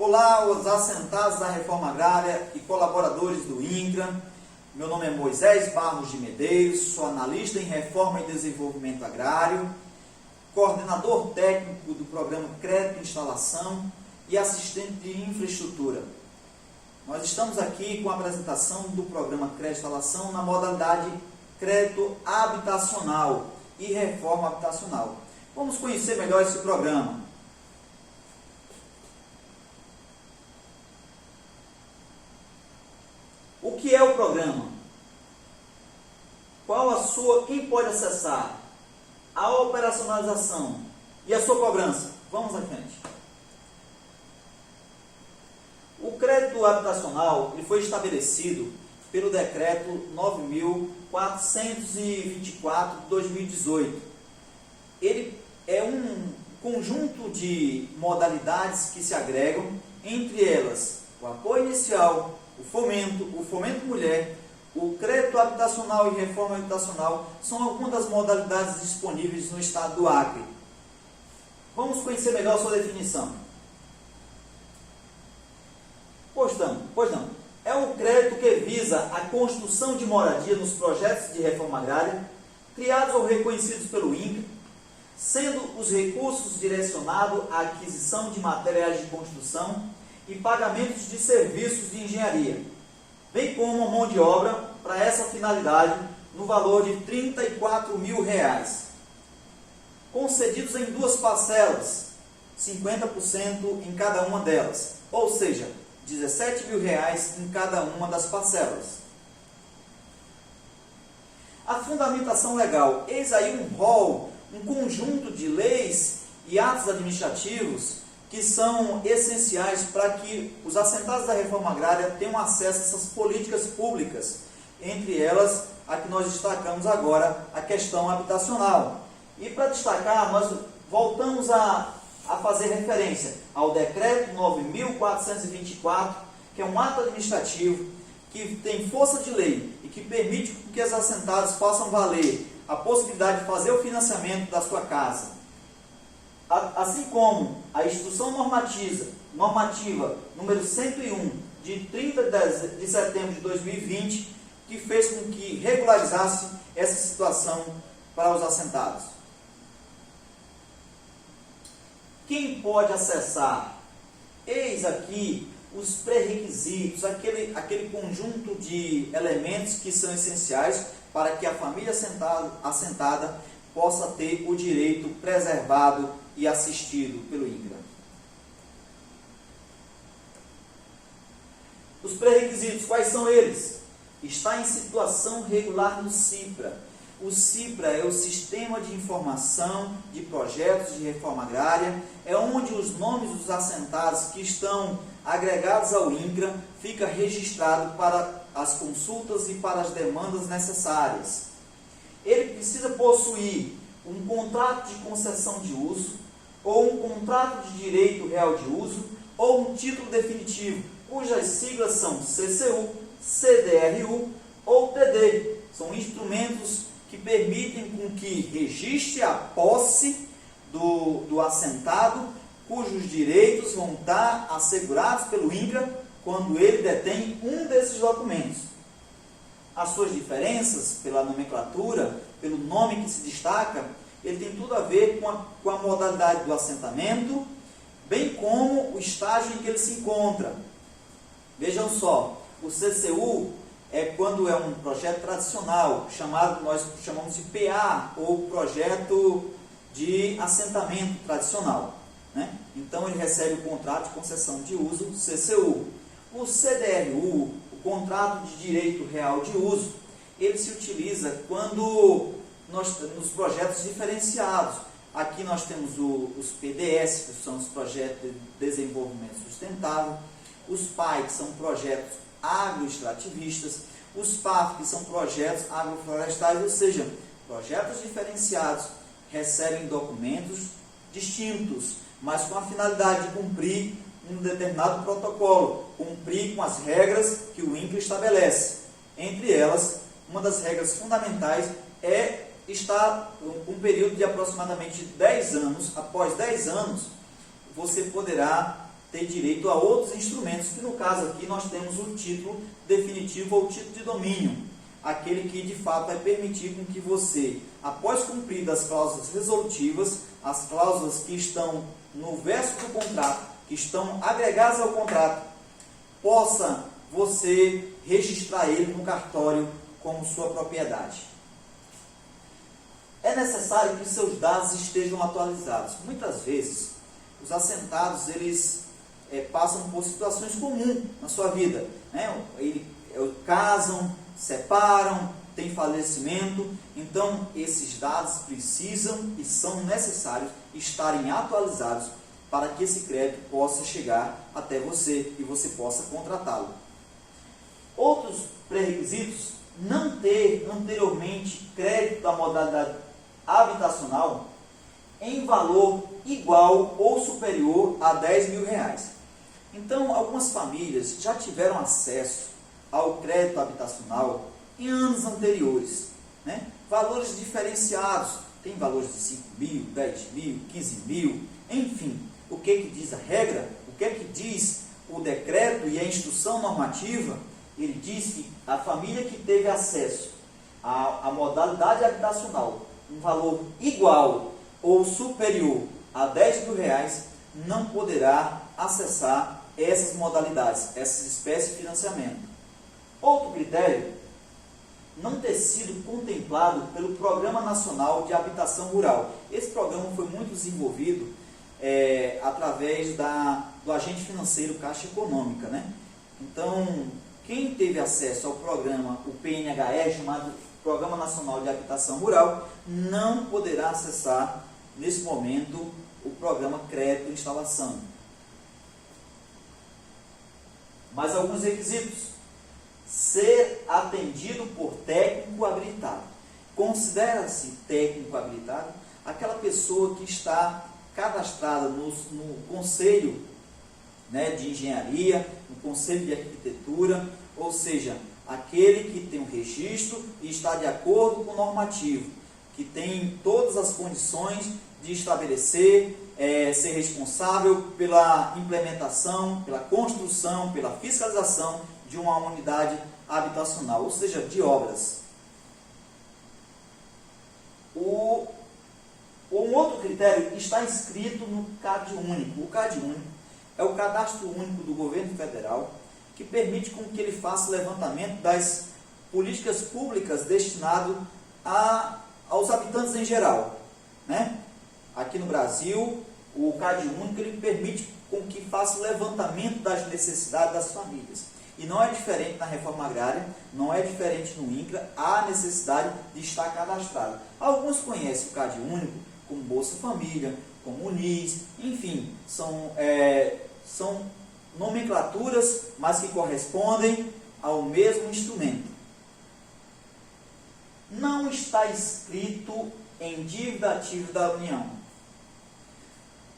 Olá, os assentados da Reforma Agrária e colaboradores do INCRA. Meu nome é Moisés Barros de Medeiros, sou analista em Reforma e Desenvolvimento Agrário, coordenador técnico do programa Crédito e Instalação e assistente de infraestrutura. Nós estamos aqui com a apresentação do programa Crédito e Instalação na modalidade Crédito Habitacional e Reforma Habitacional. Vamos conhecer melhor esse programa. O que é o programa? Quem pode acessar? A operacionalização e a sua cobrança. Vamos à frente. O crédito habitacional ele foi estabelecido pelo decreto 9.424 de 2018. Ele é um conjunto de modalidades que se agregam, entre elas o apoio inicial, o fomento mulher, o crédito habitacional e reforma habitacional são algumas das modalidades disponíveis no estado do Acre. Vamos conhecer melhor a sua definição. Pois não. É um crédito que visa a construção de moradia nos projetos de reforma agrária, criados ou reconhecidos pelo INCRA, sendo os recursos direcionados à aquisição de materiais de construção e pagamentos de serviços de engenharia, bem como mão de obra para essa finalidade no valor de R$ 34 mil, concedidos em duas parcelas, 50% em cada uma delas, ou seja, R$ 17 mil em cada uma das parcelas. A fundamentação legal, eis aí um rol, um conjunto de leis e atos administrativos que são essenciais para que os assentados da reforma agrária tenham acesso a essas políticas públicas, entre elas a que nós destacamos agora, a questão habitacional. E para destacar, nós voltamos a fazer referência ao decreto 9.424, que é um ato administrativo que tem força de lei e que permite que os assentados façam valer a possibilidade de fazer o financiamento da sua casa. Assim como a Instrução Normativa número 101, de 30 de setembro de 2020, que fez com que regularizasse essa situação para os assentados. Quem pode acessar? Eis aqui os pré-requisitos, aquele conjunto de elementos que são essenciais para que a família assentada possa ter o direito preservado e assistido pelo INCRA. Os pré-requisitos, quais são eles? Está em situação regular no CIPRA. O CIPRA é o Sistema de Informação de Projetos de Reforma Agrária, é onde os nomes dos assentados que estão agregados ao INCRA fica registrado para as consultas e para as demandas necessárias. Ele precisa possuir um contrato de concessão de uso, ou um contrato de direito real de uso, ou um título definitivo, cujas siglas são CCU, CDRU ou TD. São instrumentos que permitem com que registre a posse do assentado, cujos direitos vão estar assegurados pelo INCRA quando ele detém um desses documentos. As suas diferenças, pela nomenclatura, pelo nome que se destaca, ele tem tudo a ver com a modalidade do assentamento, bem como o estágio em que ele se encontra. Vejam só, o CCU é quando é um projeto tradicional, nós chamamos de PA, ou projeto de assentamento tradicional, né? Então ele recebe o contrato de concessão de uso, CCU. O CDRU, o contrato de direito real de uso, ele se utiliza quando nos projetos diferenciados. Aqui nós temos os PDS, que são os projetos de desenvolvimento sustentável, os PAI, que são projetos agroextrativistas, os PAF, que são projetos agroflorestais, ou seja, projetos diferenciados recebem documentos distintos, mas com a finalidade de cumprir um determinado protocolo, cumprir com as regras que o INCRA estabelece. Entre elas, uma das regras fundamentais é estar um período de aproximadamente 10 anos. Após 10 anos, você poderá ter direito a outros instrumentos, que no caso aqui nós temos o título definitivo ou título de domínio, aquele que de fato vai permitir com que você, após cumprir as cláusulas resolutivas, as cláusulas que estão no verso do contrato, que estão agregadas ao contrato, possa você registrar ele no cartório como sua propriedade. É necessário que seus dados estejam atualizados. Muitas vezes, os assentados, eles passam por situações comuns na sua vida, né? Eles casam, separam, tem falecimento, então esses dados precisam e são necessários estarem atualizados para que esse crédito possa chegar até você e você possa contratá-lo. Outros pré-requisitos: não ter anteriormente crédito da modalidade habitacional em valor igual ou superior a R$10.000. Então, algumas famílias já tiveram acesso ao crédito habitacional em anos anteriores, né? Valores diferenciados, tem valores de 5.000, 10.000, 15.000, enfim. O que diz a regra? O que diz o decreto e a instrução normativa? Ele diz que a família que teve acesso à modalidade habitacional, um valor igual ou superior a R$10.000, não poderá acessar essas modalidades, essas espécies de financiamento. Outro critério: não ter sido contemplado pelo Programa Nacional de Habitação Rural. Esse programa foi muito desenvolvido através do agente financeiro Caixa Econômica, né? Então, quem teve acesso ao programa, o PNHE, chamado Programa Nacional de Habitação Rural, não poderá acessar, nesse momento, o programa Crédito de Instalação. Mais alguns requisitos: ser atendido por técnico habilitado. Considera-se técnico habilitado aquela pessoa que está cadastrada no Conselho, né, de Engenharia, no Conselho de Arquitetura, ou seja, aquele que tem um registro e está de acordo com o normativo, que tem todas as condições de estabelecer, ser responsável pela implementação, pela construção, pela fiscalização de uma unidade habitacional, ou seja, de obras. Um outro critério está inscrito no CAD único. O CAD único é o Cadastro Único do Governo Federal, que permite com que ele faça o levantamento das políticas públicas destinadas aos habitantes em geral, né? Aqui no Brasil, o CAD único ele permite com que faça o levantamento das necessidades das famílias. E não é diferente na reforma agrária, não é diferente no INCRA, há necessidade de estar cadastrado. Alguns conhecem o CAD único como Bolsa Família, como UNIS, enfim, são nomenclaturas, mas que correspondem ao mesmo instrumento. Não está escrito em dívida ativa da União.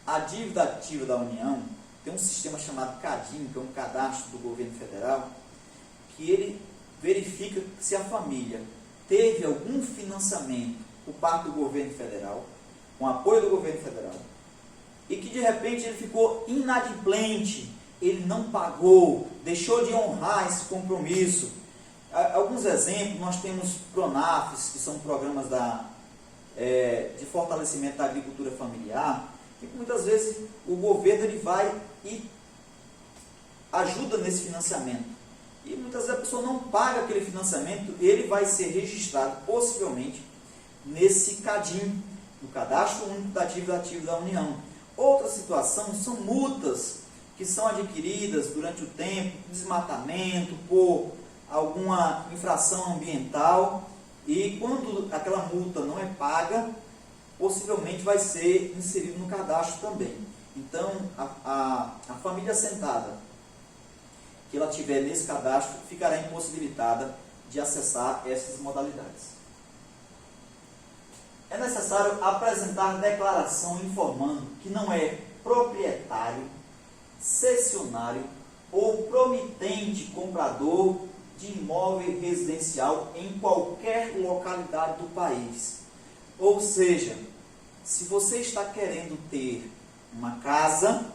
A dívida ativa da União tem um sistema chamado CADIM, que é um cadastro do governo federal, que ele verifica se a família teve algum financiamento por parte do governo federal, com apoio do governo federal, e que de repente ele ficou inadimplente, ele não pagou, deixou de honrar esse compromisso. Alguns exemplos: nós temos PRONAFs, que são programas de fortalecimento da agricultura familiar, que muitas vezes o governo ele vai e ajuda nesse financiamento. E muitas vezes a pessoa não paga aquele financiamento, ele vai ser registrado possivelmente nesse CADIM, no Cadastro Único da Dívida Ativa da União. Outra situação são multas que são adquiridas durante o tempo, desmatamento, por alguma infração ambiental, e quando aquela multa não é paga, possivelmente vai ser inserido no cadastro também. Então, a família assentada que ela tiver nesse cadastro ficará impossibilitada de acessar essas modalidades. É necessário apresentar declaração informando que não é proprietário, cessionário ou promitente comprador de imóvel residencial em qualquer localidade do país. Ou seja, se você está querendo ter uma casa,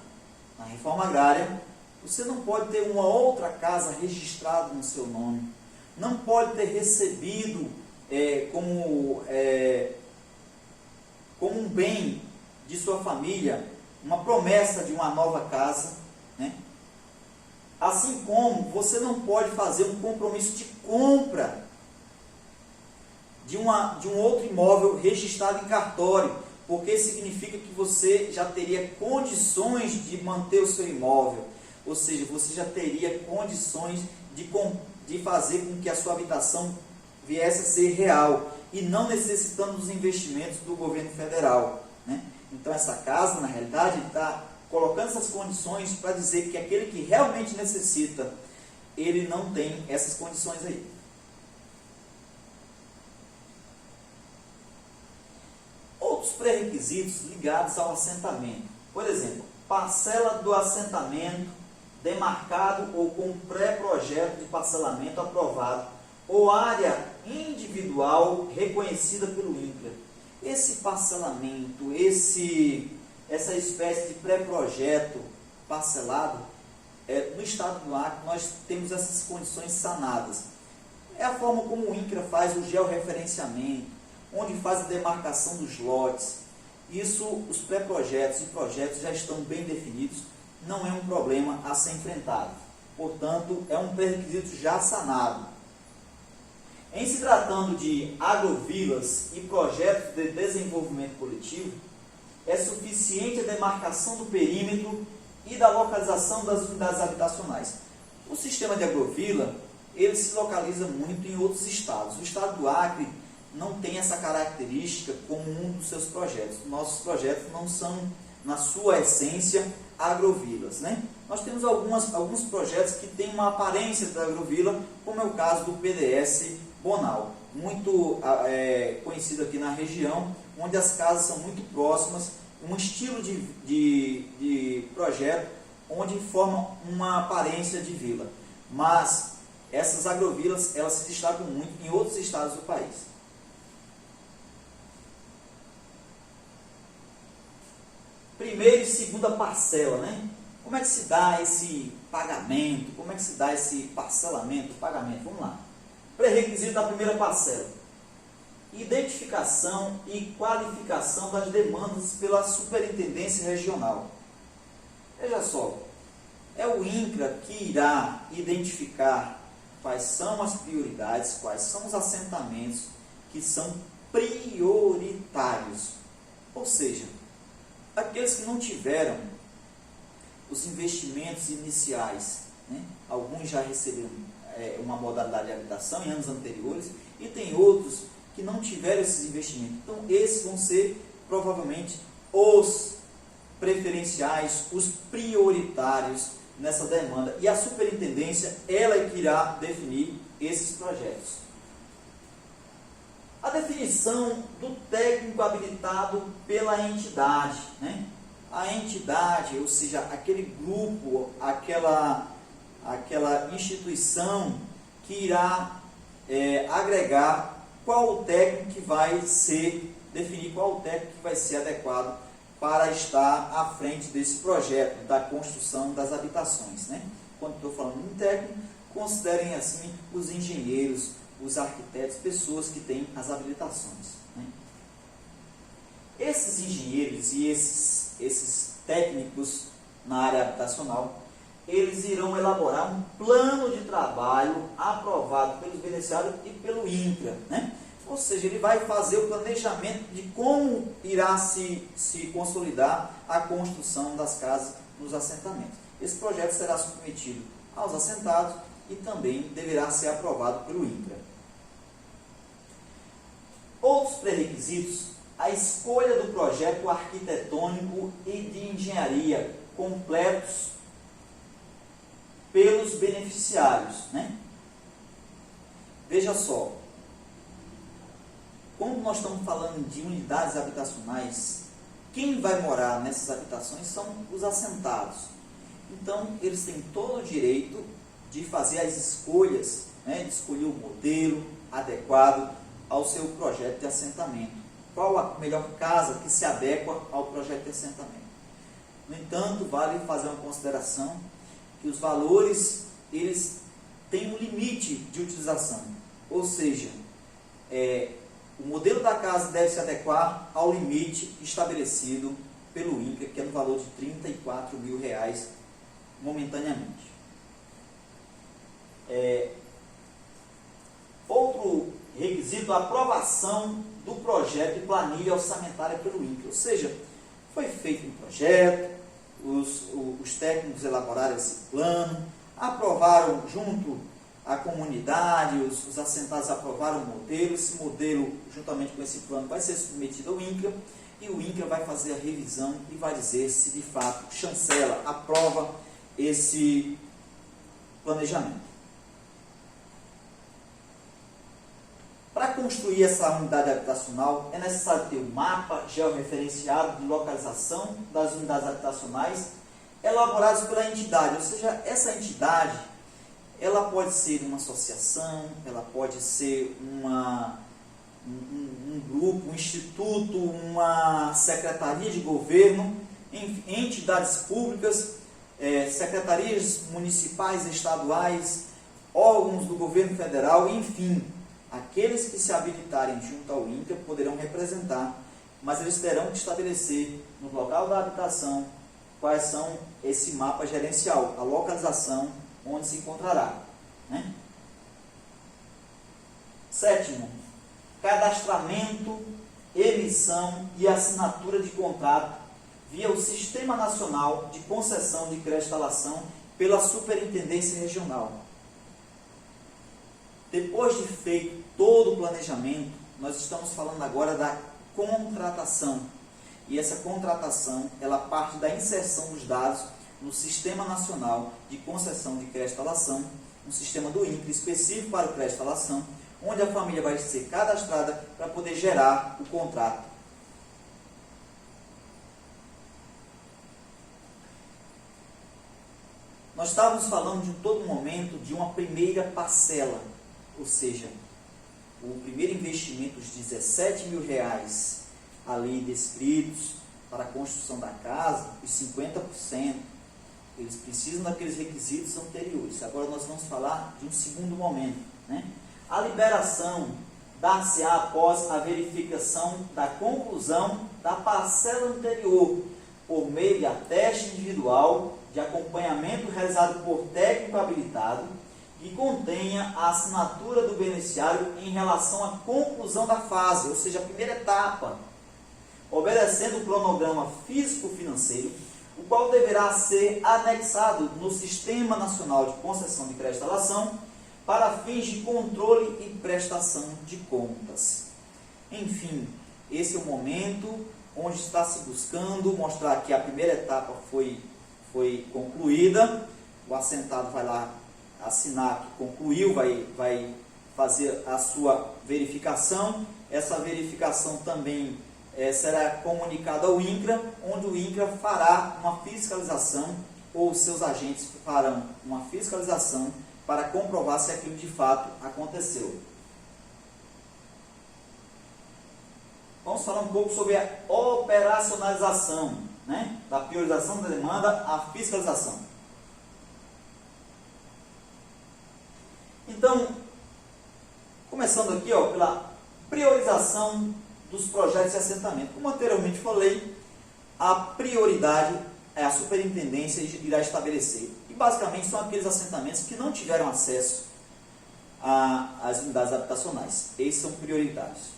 Na reforma agrária, você não pode ter uma outra casa registrada no seu nome, não pode ter recebido como um bem de sua família uma promessa de uma nova casa, né? Assim como você não pode fazer um compromisso de compra de um outro imóvel registrado em cartório, porque significa que você já teria condições de manter o seu imóvel, ou seja, você já teria condições de fazer com que a sua habitação viesse a ser real e não necessitando dos investimentos do governo federal, né? Então essa casa, na realidade, está colocando essas condições para dizer que aquele que realmente necessita, ele não tem essas condições aí. Outros pré-requisitos ligados ao assentamento. Por exemplo, parcela do assentamento demarcado ou com pré-projeto de parcelamento aprovado, ou área individual reconhecida pelo INCRA. Esse parcelamento, essa espécie de pré-projeto parcelado, no estado do Acre nós temos essas condições sanadas. É a forma como o INCRA faz o georreferenciamento, onde faz a demarcação dos lotes. Isso, os pré-projetos e projetos já estão bem definidos, não é um problema a ser enfrentado. Portanto, é um pré-requisito já sanado. Em se tratando de agrovilas e projetos de desenvolvimento coletivo, é suficiente a demarcação do perímetro e da localização das unidades habitacionais. O sistema de agrovila, ele se localiza muito em outros estados. O estado do Acre não tem essa característica como um dos seus projetos. Nossos projetos não são, na sua essência, agrovilas, né? Nós temos alguns projetos que têm uma aparência da agrovila, como é o caso do PDS Bonal, muito conhecido aqui na região, onde as casas são muito próximas, um estilo de projeto onde forma uma aparência de vila. Mas essas agrovilas, elas se destacam muito em outros estados do país. Primeira e segunda parcela, né? Como é que se dá esse pagamento? Como é que se dá esse parcelamento, pagamento? Vamos lá. Pré-requisito da primeira parcela: identificação e qualificação das demandas pela Superintendência Regional. Veja só, é o INCRA que irá identificar quais são as prioridades, quais são os assentamentos que são prioritários. Ou seja, aqueles que não tiveram os investimentos iniciais, né? Alguns já receberam uma modalidade de habitação em anos anteriores, e tem outros que não tiveram esses investimentos. Então, esses vão ser provavelmente os preferenciais, os prioritários nessa demanda. E a superintendência, ela é que irá definir esses projetos. A definição do técnico habilitado pela entidade, né? A entidade, ou seja, aquele grupo, aquela instituição que irá agregar qual o técnico que vai ser, definir qual o técnico que vai ser adequado para estar à frente desse projeto, da construção das habitações, né? Quando estou falando em técnico, considerem assim os engenheiros, os arquitetos, pessoas que têm as habilitações, né? Esses engenheiros e esses técnicos na área habitacional, eles irão elaborar um plano de trabalho aprovado pelos beneficiários e pelo INCRA, né? Ou seja, ele vai fazer o planejamento de como irá se consolidar a construção das casas nos assentamentos. Esse projeto será submetido aos assentados e também deverá ser aprovado pelo INCRA. Outros pré-requisitos: a escolha do projeto arquitetônico e de engenharia completos pelos beneficiários, né? Veja só, quando nós estamos falando de unidades habitacionais, quem vai morar nessas habitações são os assentados. Então, eles têm todo o direito de fazer as escolhas, né? De escolher o modelo adequado ao seu projeto de assentamento. Qual a melhor casa que se adequa ao projeto de assentamento? No entanto, vale fazer uma consideração que os valores, eles têm um limite de utilização, ou seja, o modelo da casa deve se adequar ao limite estabelecido pelo INCRA, que é no valor de R$ 34.000 momentaneamente. Outro requisito, a aprovação do projeto e planilha orçamentária pelo INCRA, ou seja, foi feito um projeto, os técnicos elaboraram esse plano, aprovaram junto à comunidade, os assentados aprovaram o modelo, esse modelo, juntamente com esse plano, vai ser submetido ao INCRA, e o INCRA vai fazer a revisão e vai dizer se de fato chancela, aprova esse planejamento. Para construir essa unidade habitacional, é necessário ter um mapa georreferenciado de localização das unidades habitacionais elaborados pela entidade, ou seja, essa entidade, ela pode ser uma associação, ela pode ser um grupo, um instituto, uma secretaria de governo, entidades públicas, secretarias municipais, estaduais, órgãos do governo federal, enfim, aqueles que se habilitarem junto ao INCRA poderão representar, mas eles terão que estabelecer no local da habitação quais são esse mapa gerencial, a localização onde se encontrará. Né? Sétimo, cadastramento, emissão e assinatura de contrato via o Sistema Nacional de Concessão de Crédito-Instalação pela Superintendência Regional. Depois de feito todo o planejamento, nós estamos falando agora da contratação. E essa contratação, ela parte da inserção dos dados no Sistema Nacional de Concessão de Crédito-Instalação, um sistema do INCRA específico para o crédito-instalação, onde a família vai ser cadastrada para poder gerar o contrato. Nós estávamos falando de todo momento de uma primeira parcela, ou seja, o primeiro investimento de R$ 17.000 ali descritos para a construção da casa, os 50%, eles precisam daqueles requisitos anteriores. Agora nós vamos falar de um segundo momento. Né? A liberação dar-se-á após a verificação da conclusão da parcela anterior, por meio de ateste individual de acompanhamento realizado por técnico habilitado, que contenha a assinatura do beneficiário em relação à conclusão da fase, ou seja, a primeira etapa, obedecendo o cronograma físico-financeiro, o qual deverá ser anexado no Sistema Nacional de Concessão de Crédito-Instalação para fins de controle e prestação de contas. Enfim, esse é o momento onde está se buscando mostrar que a primeira etapa foi concluída, o assentado vai lá assinar que concluiu, vai fazer a sua verificação. Essa verificação também será comunicada ao INCRA, onde o INCRA fará uma fiscalização, ou seus agentes farão uma fiscalização para comprovar se aquilo de fato aconteceu. Vamos falar um pouco sobre a operacionalização, né? Da priorização da demanda à fiscalização. Então, começando aqui pela priorização dos projetos de assentamento. Como anteriormente falei, a prioridade é a superintendência irá estabelecer. E basicamente são aqueles assentamentos que não tiveram acesso às unidades habitacionais. Esses são prioritários.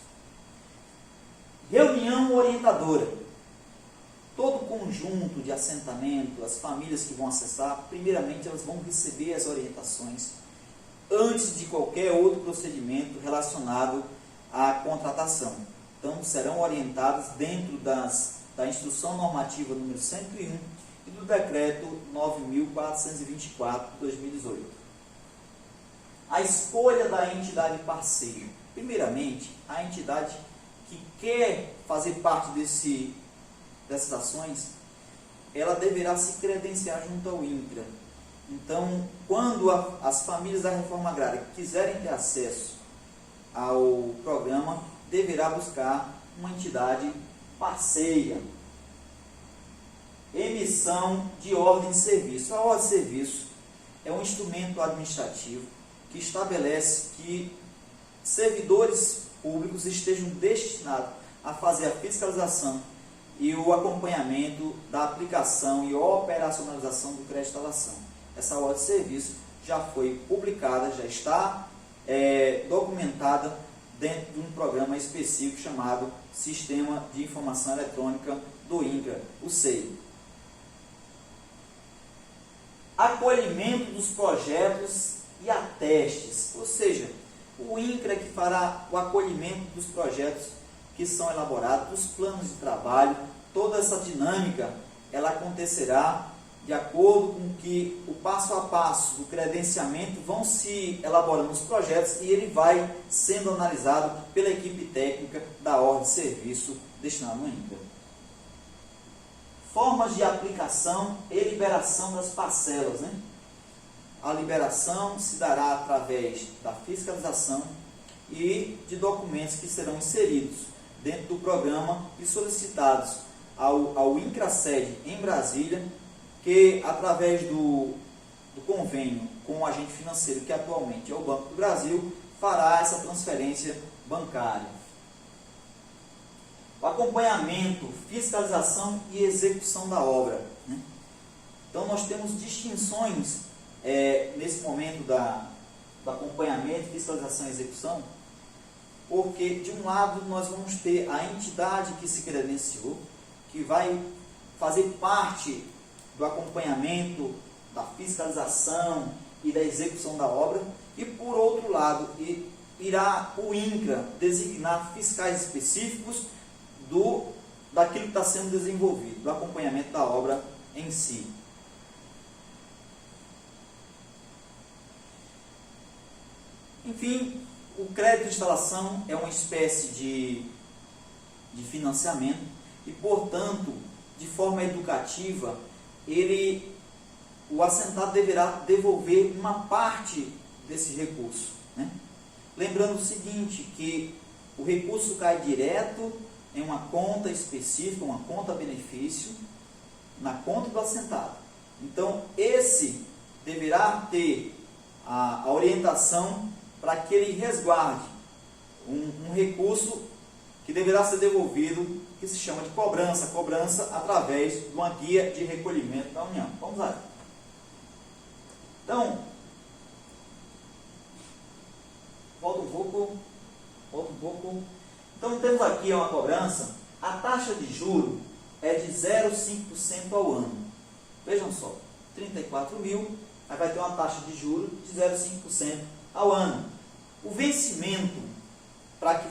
Reunião orientadora. Todo conjunto de assentamento, as famílias que vão acessar, primeiramente elas vão receber as orientações antes de qualquer outro procedimento relacionado à contratação. Então, serão orientadas dentro da Instrução Normativa número 101 e do Decreto 9.424 de 2018. A escolha da entidade parceira. Primeiramente, a entidade que quer fazer parte dessas ações, ela deverá se credenciar junto ao INCRA. Então, quando as famílias da reforma agrária quiserem ter acesso ao programa, deverá buscar uma entidade parceira. emissão de ordem de serviço. A ordem de serviço é um instrumento administrativo que estabelece que servidores públicos estejam destinados a fazer a fiscalização e o acompanhamento da aplicação e operacionalização do crédito de instalação. Essa ordem de serviço já foi publicada, já está documentada dentro de um programa específico chamado Sistema de Informação Eletrônica do INCRA, o SEI. Acolhimento dos projetos e atestes, ou seja, o INCRA que fará o acolhimento dos projetos que são elaborados, dos planos de trabalho. Toda essa dinâmica ela acontecerá de acordo com que o passo a passo do credenciamento vão se elaborando os projetos e ele vai sendo analisado pela equipe técnica da ordem de serviço destinada no INCRA. Formas de aplicação e liberação das parcelas, né? A liberação se dará através da fiscalização e de documentos que serão inseridos dentro do programa e solicitados ao INCRA-Sede em Brasília, que através do convênio com o agente financeiro, que atualmente é o Banco do Brasil, fará essa transferência bancária. O acompanhamento, fiscalização e execução da obra, né? Então nós temos distinções nesse momento do acompanhamento, fiscalização e execução, porque de um lado nós vamos ter a entidade que se credenciou, que vai fazer parte do acompanhamento, da fiscalização e da execução da obra, e por outro lado irá o INCRA designar fiscais específicos daquilo que está sendo desenvolvido, do acompanhamento da obra em si. Enfim, o crédito de instalação é uma espécie de financiamento e, portanto, de forma educativa, o assentado deverá devolver uma parte desse recurso, né? Lembrando o seguinte, que o recurso cai direto em uma conta específica, uma conta benefício, na conta do assentado. Então, esse deverá ter a orientação para que ele resguarde um recurso que deverá ser devolvido, que se chama de cobrança através de uma guia de recolhimento da União. Vamos lá. Então, volta um pouco. Então, temos aqui uma cobrança. A taxa de juro é de 0,5% ao ano. Vejam só, 34 mil, aí vai ter uma taxa de juro de 0,5% ao ano. O vencimento, para que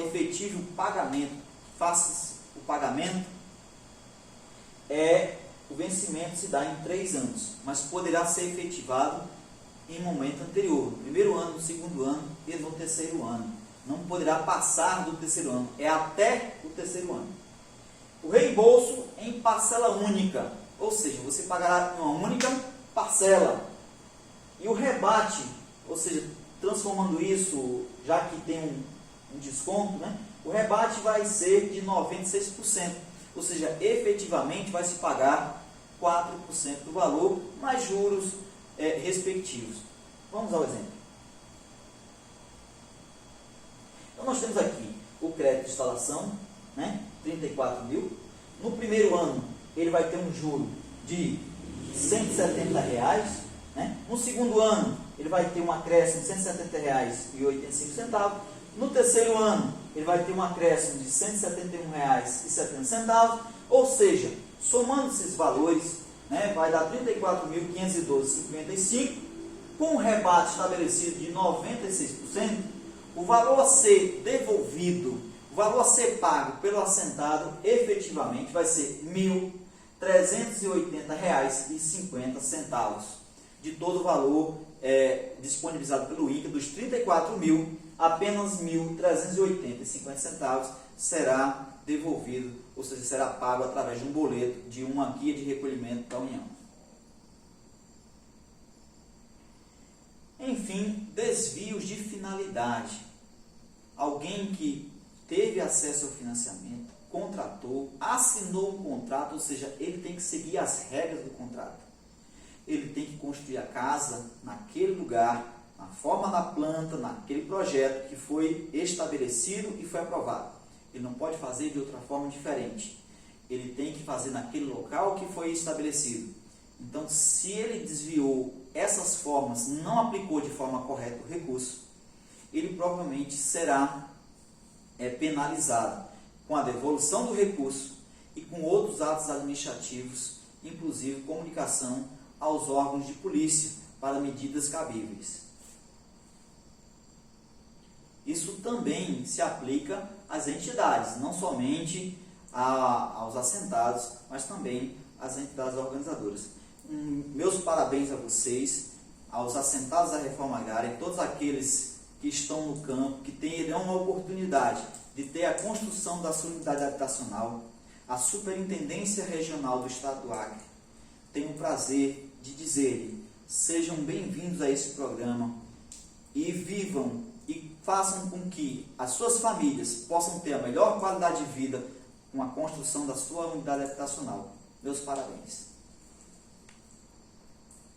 efetive o pagamento, faça o pagamento, o vencimento se dá em 3 anos, mas poderá ser efetivado em momento anterior, no primeiro ano, no segundo ano e no terceiro ano. Não poderá passar do terceiro ano, é até o terceiro ano. O reembolso em parcela única, ou seja, você pagará uma única parcela. E o rebate, ou seja, transformando isso, já que tem um desconto, né? O rebate vai ser de 96%, ou seja, efetivamente vai se pagar 4% do valor, mais juros respectivos. Vamos ao exemplo. Então, nós temos aqui o crédito de instalação, né? 34 mil. No primeiro ano, ele vai ter um juro de R$170, né? No segundo ano, ele vai ter um acréscimo de R$170,85. No terceiro ano, ele vai ter um acréscimo de R$171,70. Ou seja, somando esses valores, né, vai dar R$34.512,55. Com o rebate estabelecido de 96%, o valor a ser devolvido, o valor a ser pago pelo assentado, efetivamente vai ser R$1.380,50. De todo o valor disponibilizado pelo INCRA, dos 34 mil, apenas R$1.380,50 será devolvido, ou seja, será pago através de um boleto, de uma guia de recolhimento da União. Enfim, desvios de finalidade. Alguém que teve acesso ao financiamento, contratou, assinou um contrato, ou seja, ele tem que seguir as regras do contrato. Ele tem que construir a casa naquele lugar, na forma da planta, naquele projeto que foi estabelecido e foi aprovado. Ele não pode fazer de outra forma diferente. Ele tem que fazer naquele local que foi estabelecido. Então, se ele desviou essas formas, não aplicou de forma correta o recurso, ele provavelmente será penalizado com a devolução do recurso e com outros atos administrativos, inclusive comunicação aos órgãos de polícia para medidas cabíveis. Isso também se aplica às entidades, não somente aos assentados, mas também às entidades organizadoras. Meus parabéns a vocês, aos assentados da reforma agrária e todos aqueles que estão no campo, que terão a oportunidade de ter a construção da sua unidade habitacional. A Superintendência Regional do Estado do Acre tem o prazer de dizer-lhe: sejam bem-vindos a esse programa e vivam e façam com que as suas famílias possam ter a melhor qualidade de vida com a construção da sua unidade habitacional. Meus parabéns.